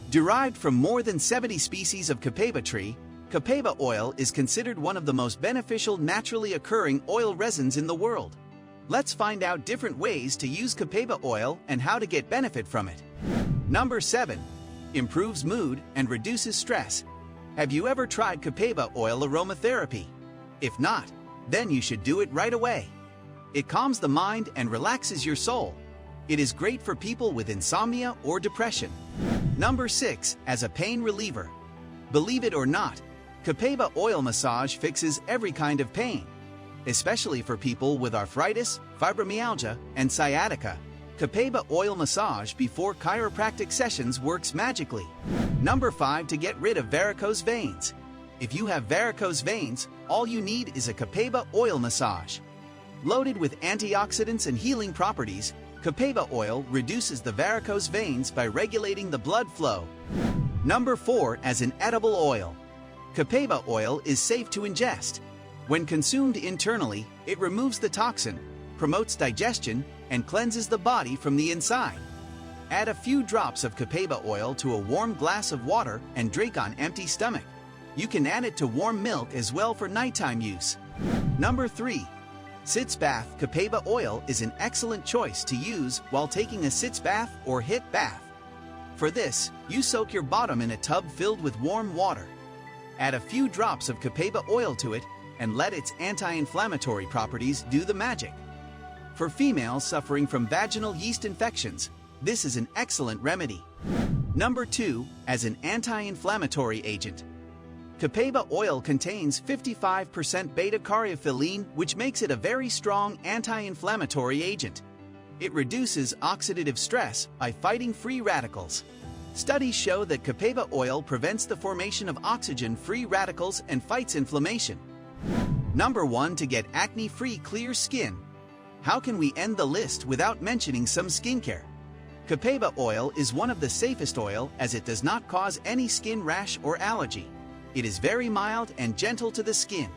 Derived from more than 70 species of Copaiba tree, Copaiba oil is considered one of the most beneficial naturally occurring oil resins in the world. Let's find out different ways to use Copaiba oil and how to get benefit from it. Number 7. Improves mood and reduces stress. Have you ever tried Copaiba oil aromatherapy? If not, then you should do it right away. It calms the mind and relaxes your soul. It is great for people with insomnia or depression. Number 6. As a pain reliever. Believe it or not, Copaiba oil massage fixes every kind of pain, especially for people with arthritis, fibromyalgia, and sciatica. Copaiba oil massage before chiropractic sessions works magically. Number 5. To get rid of varicose veins. If you have varicose veins, all you need is a Copaiba oil massage. Loaded with antioxidants and healing properties, Copaiba oil reduces the varicose veins by regulating the blood flow. Number 4. As an edible oil. Copaiba oil is safe to ingest. When consumed internally, it removes the toxin, promotes digestion, and cleanses the body from the inside. Add a few drops of Copaiba oil to a warm glass of water and drink on empty stomach. You can add it to warm milk as well for nighttime use. Number 3. Sitz bath. Copaiba oil is an excellent choice to use while taking a sitz bath or hit bath. For this, you soak your bottom in a tub filled with warm water. Add a few drops of Copaiba oil to it and let its anti-inflammatory properties do the magic. For females suffering from vaginal yeast infections, this is an excellent remedy. Number 2. As an anti-inflammatory agent. Copaiba oil contains 55% beta-caryophyllene, which makes it a very strong anti-inflammatory agent. It reduces oxidative stress by fighting free radicals. Studies show that Copaiba oil prevents the formation of oxygen-free radicals and fights inflammation. Number 1. To get acne-free clear skin. How can we end the list without mentioning some skincare? Copaiba oil is one of the safest oil as it does not cause any skin rash or allergy. It is very mild and gentle to the skin.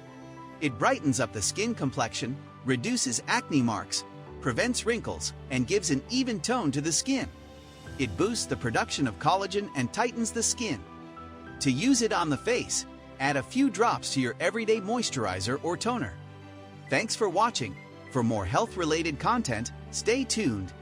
It brightens up the skin complexion, reduces acne marks, prevents wrinkles, and gives an even tone to the skin. It boosts the production of collagen and tightens the skin. To use it on the face, add a few drops to your everyday moisturizer or toner. Thanks for watching. For more health-related content, stay tuned.